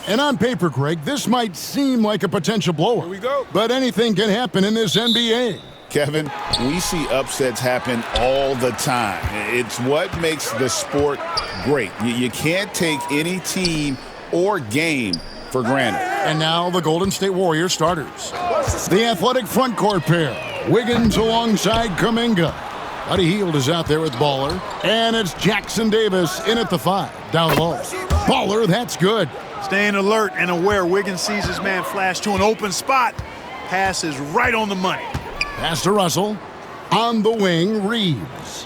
And on paper, Greg, this might seem like a potential blowout. Here we go. But anything can happen in this NBA. Kevin, we see upsets happen all the time. It's what makes the sport great. You can't take any team or game for granted. And now the Golden State Warriors starters. The athletic front court pair. Wiggins alongside Kuminga. Buddy Hield is out there with Baller. And it's Jackson Davis in at the 5. Down low. Baller, that's good. Staying alert and aware. Wiggins sees his man flash to an open spot. Pass is right on the money. Pass to Russell. On the wing, Reeves.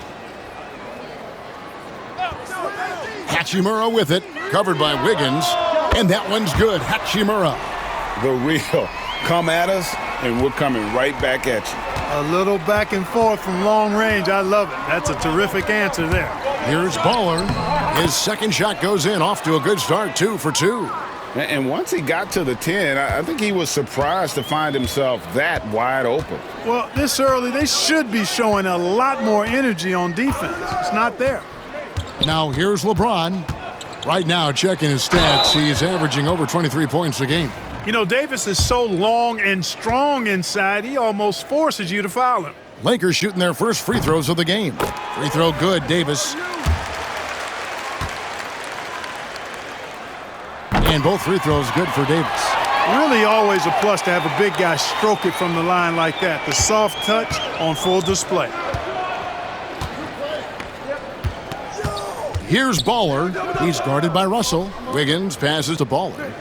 Hachimura with it. Covered by Wiggins. And that one's good. Hachimura. The real. Come at us, and we're coming right back at you. A little back and forth from long range. I love it. That's a terrific answer there. Here's Baller. His second shot goes in. Off to a good start. 2 for 2. And once he got to the 10, I think he was surprised to find himself that wide open. Well, this early, they should be showing a lot more energy on defense. It's not there. Now here's LeBron. Right now, checking his stats, he's averaging over 23 points a game. You know, Davis is so long and strong inside, he almost forces you to foul him. Lakers shooting their first free throws of the game. Free throw good, Davis. And both free throws good for Davis. Really always a plus to have a big guy stroke it from the line like that. The soft touch on full display. Here's Baller. He's guarded by Russell. Wiggins passes to Baller.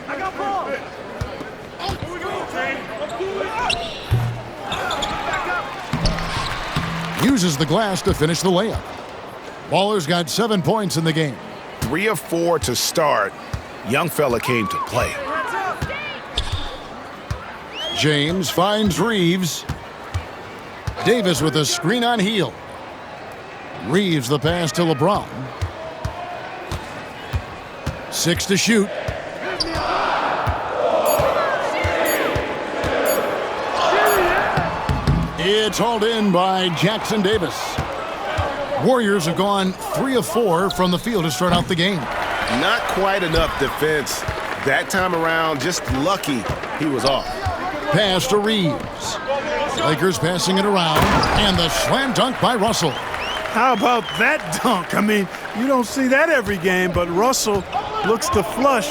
Uses the glass to finish the layup. Baller's got 7 points in the game. 3 of 4 to start. Young fella came to play. James finds Reeves. Davis with a screen on Hield. Reeves the pass to LeBron. 6 to shoot. It's hauled in by Jackson Davis. Warriors have gone 3 of 4 from the field to start out the game. Not quite enough defense that time around. Just lucky he was off. Pass to Reeves. Lakers passing it around. And the slam dunk by Russell. How about that dunk? I mean, you don't see that every game, but Russell looks to flush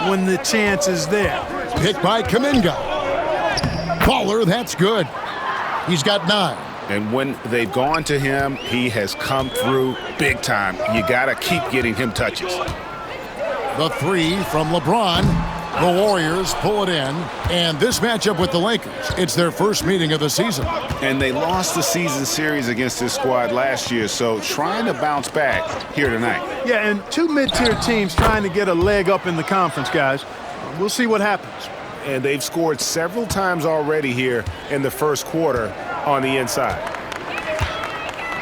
when the chance is there. Picked by Kuminga. Baller, that's good. He's got 9. And when they've gone to him, he has come through big time. You got to keep getting him touches. The 3 from LeBron. The Warriors pull it in. And this matchup with the Lakers, it's their first meeting of the season. And they lost the season series against this squad last year, so trying to bounce back here tonight. Yeah, and 2 mid-tier teams trying to get a leg up in the conference, guys. We'll see what happens. And they've scored several times already here in the first quarter on the inside.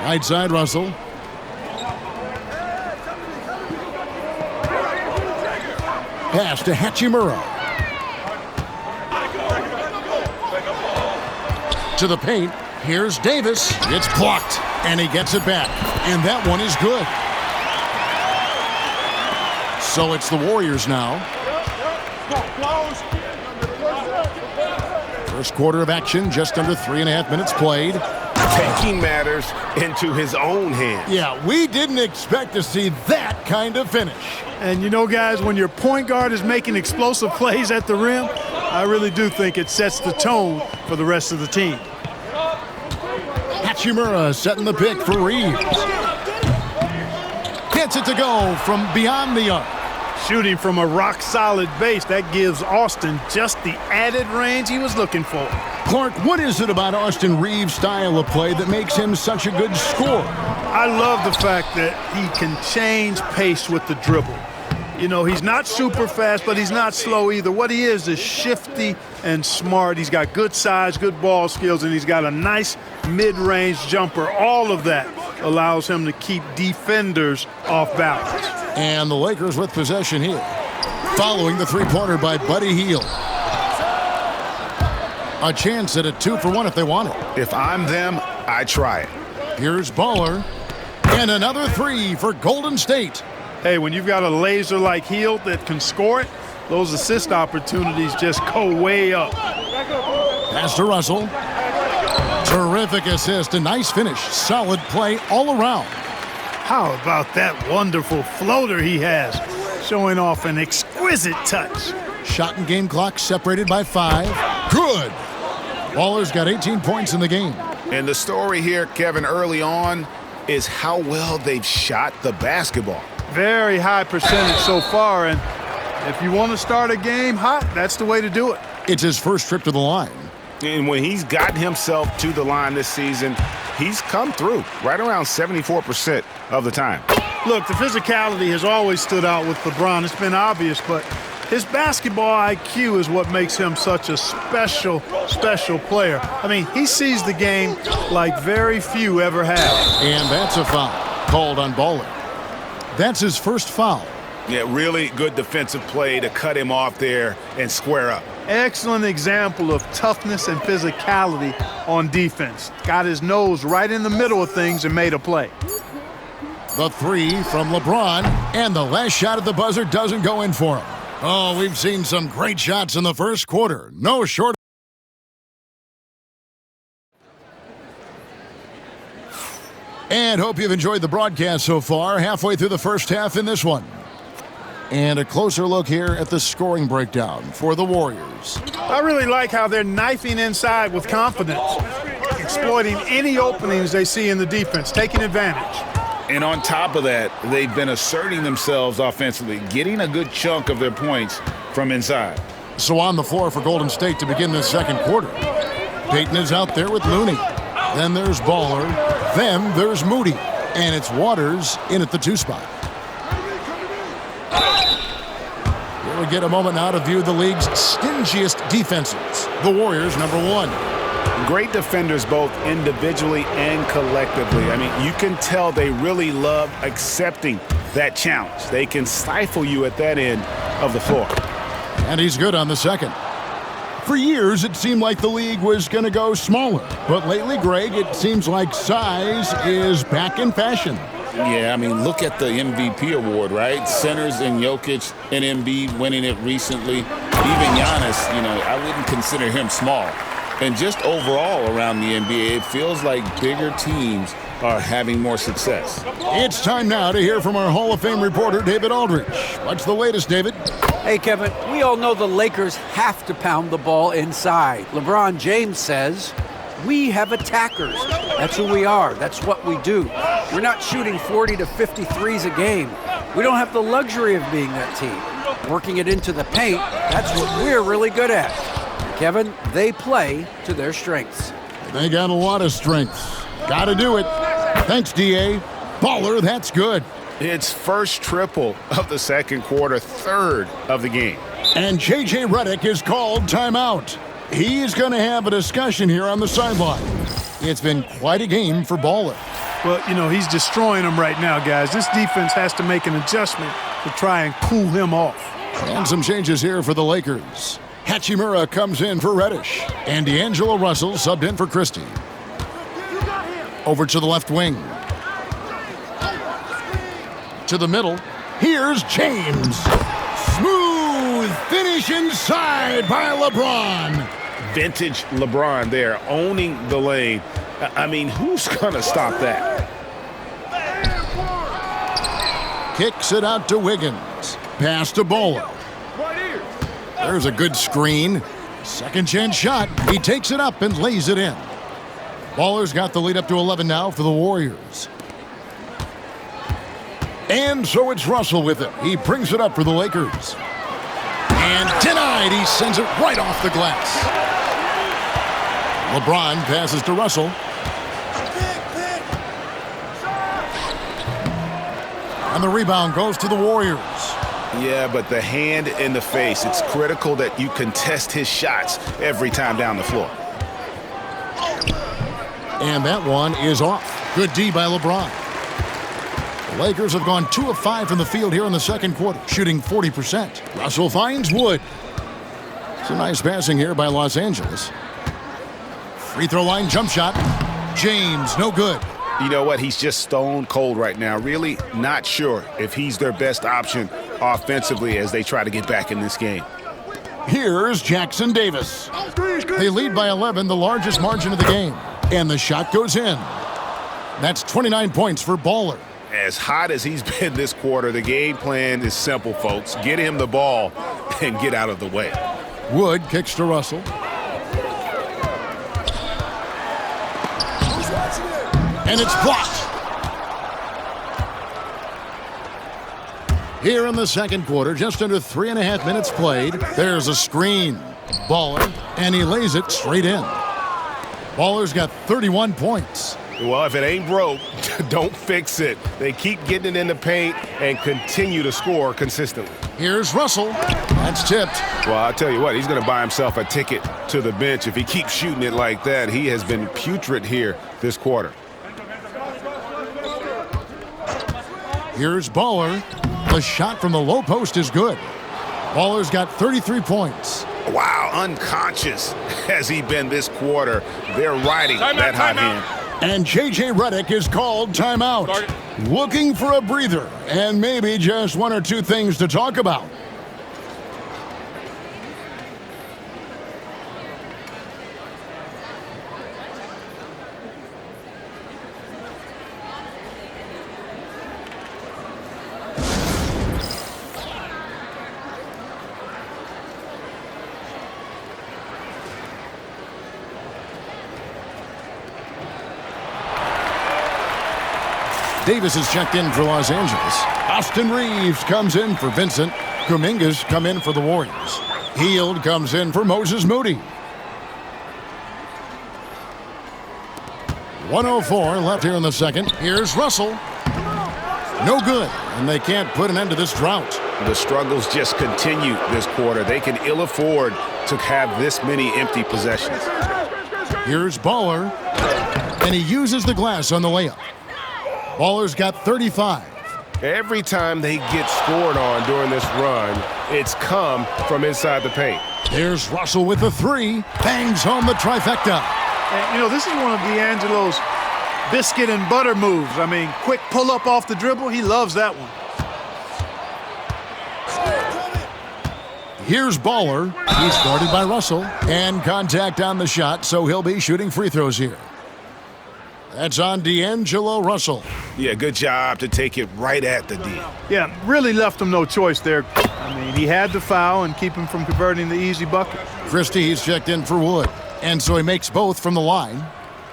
Right side, Russell. Pass to Hachimura. To the paint. Here's Davis. It's blocked, and he gets it back. And that one is good. So it's the Warriors now. First quarter of action, just under 3.5 minutes played. Taking matters into his own hands. Yeah, we didn't expect to see that kind of finish. And you know, guys, when your point guard is making explosive plays at the rim, I really do think it sets the tone for the rest of the team. Hachimura setting the pick for Reeves. Gets it to go from beyond the arc. Shooting from a rock-solid base, that gives Austin just the added range he was looking for. Clark, what is it about Austin Reeves' style of play that makes him such a good scorer? I love the fact that he can change pace with the dribble. You know, he's not super fast, but he's not slow either. What he is shifty and smart. He's got good size, good ball skills, and he's got a nice mid-range jumper. All of that allows him to keep defenders off balance. And the Lakers with possession here. Following the three-pointer by Buddy Hield. A chance at a 2-for-1 if they want it. If I'm them, I try it. Here's Baller. And another 3 for Golden State. Hey, when you've got a laser like Hield that can score it, those assist opportunities just go way up. Pass to Russell. Terrific assist, a nice finish. Solid play all around. How about that wonderful floater he has, showing off an exquisite touch. Shot and game clock separated by 5. Good. Baller's got 18 points in the game. And the story here, Kevin, early on is how well they've shot the basketball. Very high percentage so far, and if you want to start a game hot, that's the way to do it. It's his first trip to the line. And when he's gotten himself to the line this season, he's come through right around 74% of the time. Look, the physicality has always stood out with LeBron. It's been obvious, but his basketball IQ is what makes him such a special player. I mean, he sees the game like very few ever have. And that's a foul called on Baller. That's his first foul. Yeah, really good defensive play to cut him off there and square up. Excellent example of toughness and physicality on defense. Got his nose right in the middle of things and made a play. The 3 from LeBron, and the last shot at the buzzer doesn't go in for him. Oh, we've seen some great shots in the first quarter. No short. And hope you've enjoyed the broadcast so far. Halfway through the first half in this one. And a closer look here at the scoring breakdown for the Warriors. I really like how they're knifing inside with confidence, exploiting any openings they see in the defense, taking advantage. And on top of that, they've been asserting themselves offensively, getting a good chunk of their points from inside. So on the floor for Golden State to begin this second quarter. Payton is out there with Looney. Then there's Baller. Then there's Moody. And it's Waters in at the 2 spot. Here we get a moment now to view the league's stingiest defenses. The Warriors, number 1. Great defenders both individually and collectively. I mean, you can tell they really love accepting that challenge. They can stifle you at that end of the floor. And he's good on the second. For years, it seemed like the league was going to go smaller. But lately, Greg, it seems like size is back in fashion. Yeah, I mean, look at the MVP award, right? Centers and Jokic and Embiid winning it recently. Even Giannis, I wouldn't consider him small. And just overall around the NBA, it feels like bigger teams are having more success. It's time now to hear from our Hall of Fame reporter, David Aldridge. What's the latest, David? Hey, Kevin, we all know the Lakers have to pound the ball inside. LeBron James says, we have attackers. That's who we are. That's what we do. We're not shooting 40 to 50 threes a game. We don't have the luxury of being that team. Working it into the paint, that's what we're really good at. Kevin, they play to their strengths. They got a lot of strengths. Got to do it. Thanks, D.A. Baller, that's good. It's first triple of the second quarter, third of the game. And J.J. Redick is called timeout. He's going to have a discussion here on the sideline. It's been quite a game for Baller. Well, he's destroying them right now, guys. This defense has to make an adjustment to try and cool him off. And some changes here for the Lakers. Hachimura comes in for Reddish. And D'Angelo Russell subbed in for Christie. Over to the left wing. To the middle. Here's James. Smooth finish inside by LeBron. Vintage LeBron there, owning the lane. I mean, who's going to stop that? Kicks it out to Wiggins. Pass to Bowler. There's a good screen. Second chance shot. He takes it up and lays it in. Baller's got the lead up to 11 now for the Warriors. And so it's Russell with it. He brings it up for the Lakers. And denied. He sends it right off the glass. LeBron passes to Russell. And the rebound goes to the Warriors. Yeah, but the hand in the face, it's critical that you contest his shots every time down the floor. And that one is off. Good D by LeBron. The Lakers have gone 2 of 5 from the field here in the second quarter, shooting 40%. Russell finds Wood. Some nice passing here by Los Angeles. Free throw line jump shot. James, no good. You know what? He's just stone cold right now. Really not sure if he's their best option offensively as they try to get back in this game. Here's Jackson Davis. They lead by 11, the largest margin of the game. And the shot goes in. That's 29 points for Baller. As hot as he's been this quarter, the game plan is simple, folks. Get him the ball and get out of the way. Wood kicks to Russell. And it's blocked. Here in the second quarter, just under 3.5 minutes played, there's a screen. Baller, and he lays it straight in. Baller's got 31 points. Well, if it ain't broke, don't fix it. They keep getting it in the paint and continue to score consistently. Here's Russell. That's tipped. Well, I'll tell you what, he's going to buy himself a ticket to the bench. If he keeps shooting it like that, he has been putrid here this quarter. Here's Baller. The shot from the low post is good. Baller's got 33 points. Wow, unconscious has he been this quarter. They're riding that hot hand. And J.J. Redick is called timeout. Looking for a breather and maybe just one or two things to talk about. Davis is checked in for Los Angeles. Austin Reeves comes in for Vincent. Kuminga's come in for the Warriors. Hield comes in for Moses Moody. 1:04 left here in the second. Here's Russell. No good, and they can't put an end to this drought. The struggles just continue this quarter. They can ill afford to have this many empty possessions. Here's Baller, and he uses the glass on the layup. Baller's got 35. Every time they get scored on during this run, it's come from inside the paint. There's Russell with the three. Bangs home the trifecta. And, you know, this is one of D'Angelo's biscuit and butter moves. I mean, quick pull-up off the dribble. He loves that one. Here's Baller. He's guarded by Russell. And contact on the shot, so he'll be shooting free throws here. That's on D'Angelo Russell. Yeah, good job to take it right at the D. Yeah, really left him no choice there. I mean, he had to foul and keep him from converting the easy bucket. Christie, he's checked in for Wood. And so he makes both from the line.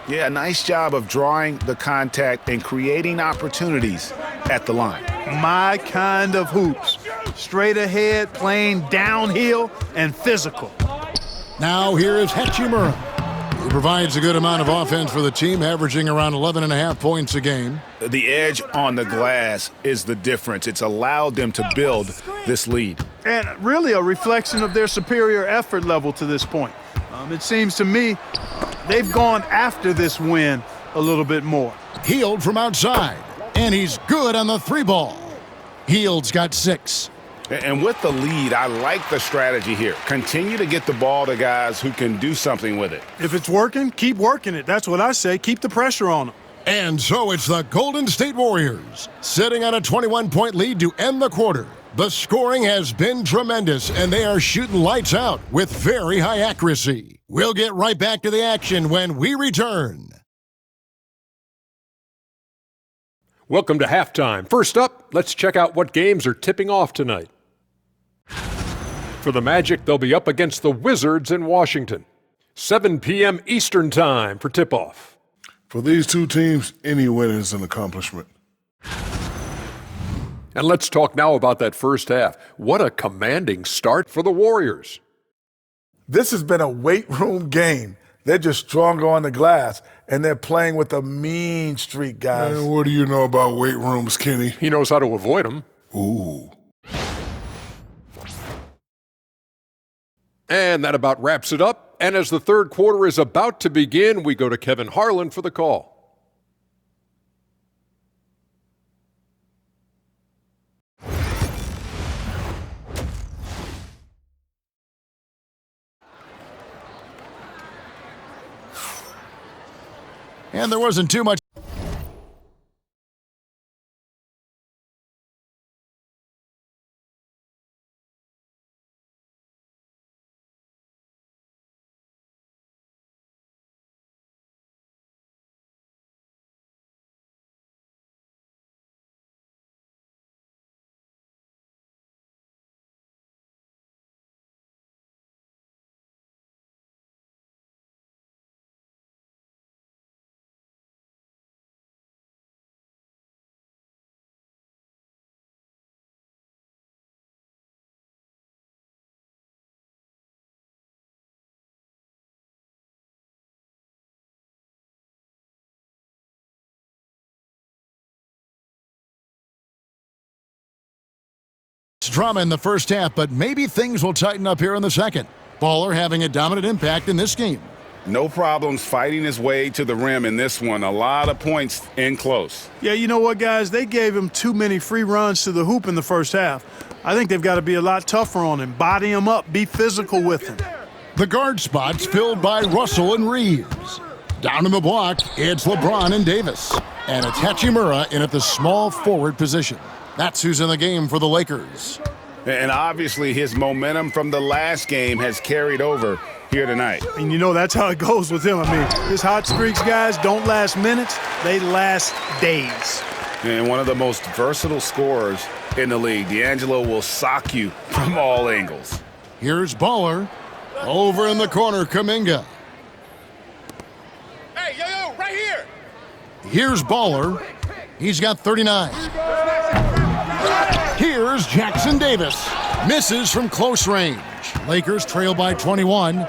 Yeah, nice job of drawing the contact and creating opportunities at the line. My kind of hoops. Straight ahead, playing downhill, and physical. Now here is Hachimura. He provides a good amount of offense for the team, averaging around 11.5 points a game. The edge on the glass is the difference. It's allowed them to build this lead. And really a reflection of their superior effort level to this point. It seems to me they've gone after this win a little bit more. Hield from outside, and he's good on the three ball. Hield's got 6. And with the lead, I like the strategy here. Continue to get the ball to guys who can do something with it. If it's working, keep working it. That's what I say. Keep the pressure on them. And so it's the Golden State Warriors sitting on a 21-point lead to end the quarter. The scoring has been tremendous, and they are shooting lights out with very high accuracy. We'll get right back to the action when we return. Welcome to halftime. First up, let's check out what games are tipping off tonight. For the Magic, they'll be up against the Wizards in Washington. 7 p.m. Eastern Time for tip-off. For these two teams, any win is an accomplishment. And let's talk now about that first half. What a commanding start for the Warriors. This has been a weight room game. They're just stronger on the glass, and they're playing with a mean streak, guys. Man, what do you know about weight rooms, Kenny? He knows how to avoid them. Ooh. And that about wraps it up. And as the third quarter is about to begin, we go to Kevin Harlan for the call. And there wasn't too much It's drama in the first half, but maybe things will tighten up here in the second. Baller having a dominant impact in this game. No problems fighting his way to the rim in this one. A lot of points in close. Yeah, you know what, guys? They gave him too many free runs to the hoop in the first half. I think they've got to be a lot tougher on him. Body him up. Be physical with him. The guard spots filled by Russell and Reeves. Down in the block, it's LeBron and Davis. And it's Hachimura in at the small forward position. That's who's in the game for the Lakers. And obviously his momentum from the last game has carried over here tonight. And you know that's how it goes with him. I mean, his hot streaks, guys, don't last minutes. They last days. And one of the most versatile scorers in the league. D'Angelo will sock you from all angles. Here's Baller. Over in the corner, Kuminga. Hey, yo, right here. Here's Baller. He's got 39. Here's Jackson Davis. Misses from close range. Lakers trail by 21.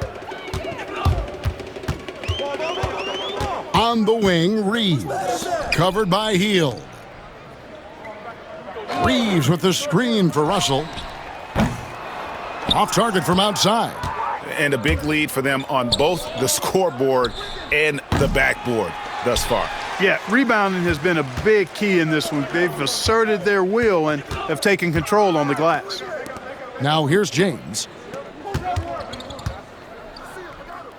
On the wing, Reeves. Covered by Hield. Reeves with the screen for Russell. Off target from outside. And a big lead for them on both the scoreboard and the backboard thus far. Yeah, rebounding has been a big key in this one. They've asserted their will and have taken control on the glass. Now here's James.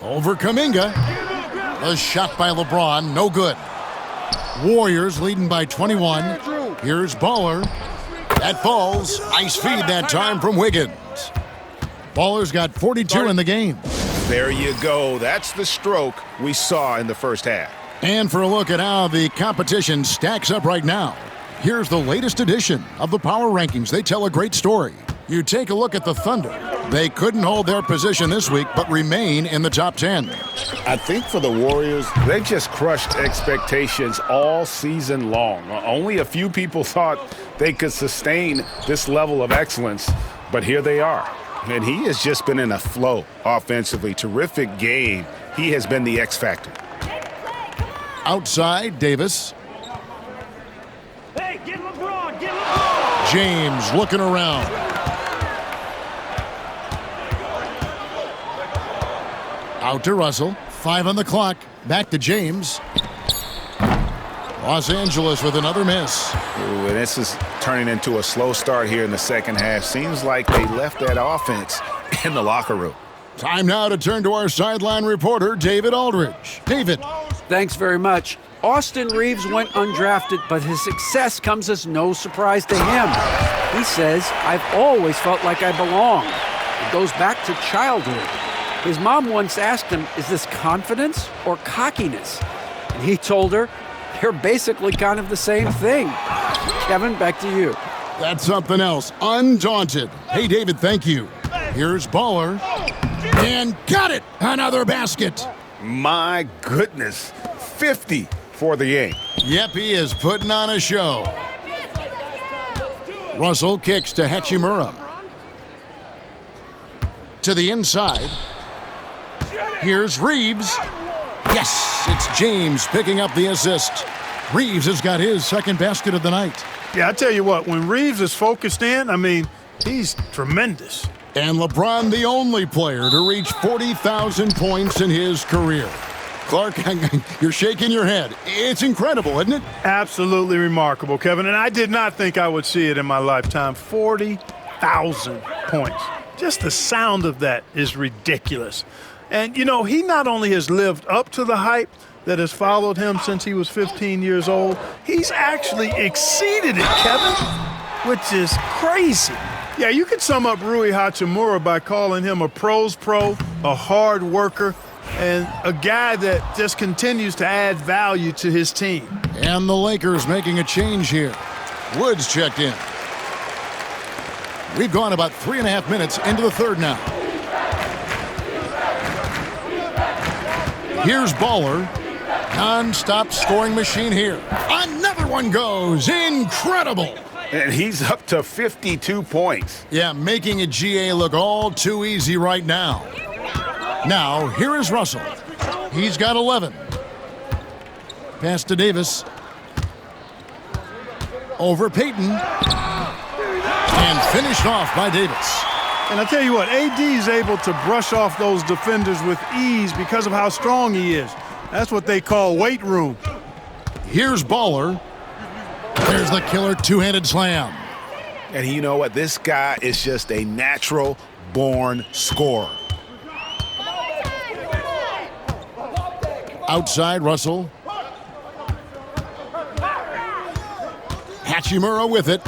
Over Kuminga. A shot by LeBron, no good. Warriors leading by 21. Here's Baller. That falls. Nice feed that time from Wiggins. Baller's got 42 in the game. There you go. That's the stroke we saw in the first half. And for a look at how the competition stacks up right now, here's the latest edition of the Power Rankings. They tell a great story. You take a look at the Thunder. They couldn't hold their position this week, but remain in the top 10. I think for the Warriors, they just crushed expectations all season long. Only a few people thought they could sustain this level of excellence, but here they are. And he has just been in a flow offensively. Terrific game. He has been the X factor. Outside, Davis. Hey, get LeBron, get LeBron! James looking around. Out to Russell. 5 on the clock. Back to James. Los Angeles with another miss. Ooh, and this is turning into a slow start here in the second half. Seems like they left that offense in the locker room. Time now to turn to our sideline reporter, David Aldridge. David. Thanks very much. Austin Reeves went undrafted, but his success comes as no surprise to him. He says, "I've always felt like I belong." It goes back to childhood. His mom once asked him, "Is this confidence or cockiness?" And he told her, "They're basically kind of the same thing." Kevin, back to you. That's something else. Undaunted. Hey, David, thank you. Here's Baller. And got it! Another basket. My goodness. 50 for the game. Yep, he is putting on a show. Russell kicks to Hachimura. To the inside. Here's Reeves. Yes, it's James picking up the assist. Reeves has got his second basket of the night. Yeah, I tell you what, when Reeves is focused in, I mean, he's tremendous. And LeBron, the only player to reach 40,000 points in his career. Clark, you're shaking your head. It's incredible, isn't it? Absolutely remarkable, Kevin. And I did not think I would see it in my lifetime. 40,000 points. Just the sound of that is ridiculous. And, you know, he not only has lived up to the hype that has followed him since he was 15 years old, he's actually exceeded it, Kevin, which is crazy. Yeah, you could sum up Rui Hachimura by calling him a pro's pro, a hard worker, and a guy that just continues to add value to his team. And the Lakers making a change here. Woods checked in. We've gone about 3.5 minutes into the third now. Here's Baller. Non-stop scoring machine here. Another one goes. Incredible. And he's up to 52 points. Yeah, making a GA look all too easy right now. Now, here is Russell. He's got 11. Pass to Davis. Over Peyton. And finished off by Davis. And I tell you what, AD is able to brush off those defenders with ease because of how strong he is. That's what they call weight room. Here's Baller. There's the killer two-handed slam. And you know what? This guy is just a natural-born scorer. Outside, Russell. Hachimura with it.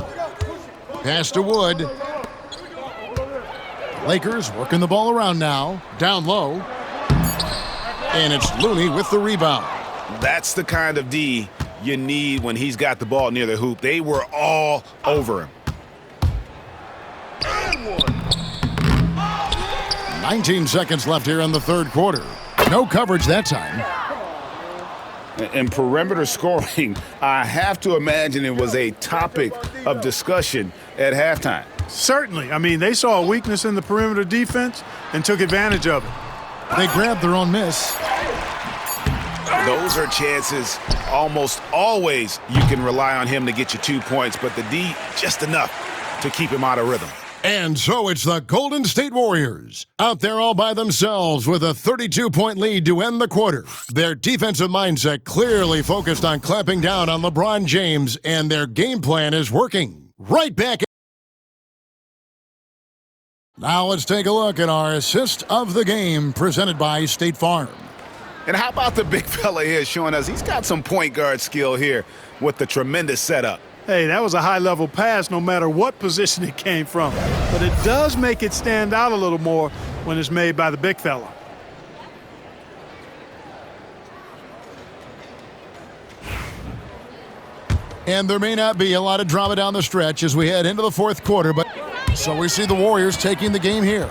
Pass to Wood. Lakers working the ball around now. Down low. And it's Looney with the rebound. That's the kind of D you need when he's got the ball near the hoop. They were all over him. 19 seconds left here in the third quarter. No coverage that time. And perimeter scoring, I have to imagine it was a topic of discussion at halftime. Certainly. I mean, they saw a weakness in the perimeter defense and took advantage of it. They grabbed their own miss. Those are chances almost always you can rely on him to get you 2 points, but the D just enough to keep him out of rhythm. And so it's the Golden State Warriors out there all by themselves with a 32-point lead to end the quarter. Their defensive mindset clearly focused on clamping down on LeBron James, and their game plan is working. Right back. Now let's take a look at our assist of the game presented by State Farm. And how about the big fella here showing us he's got some point guard skill here with the tremendous setup. Hey, that was a high-level pass no matter what position it came from. But it does make it stand out a little more when it's made by the big fella. And there may not be a lot of drama down the stretch as we head into the fourth quarter, but so we see the Warriors taking the game here.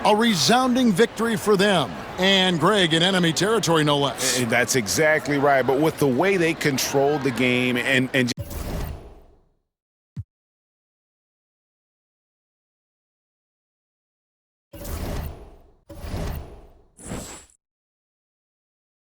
A resounding victory for them. And Greg in enemy territory, no less. That's exactly right. But with the way they controlled the game and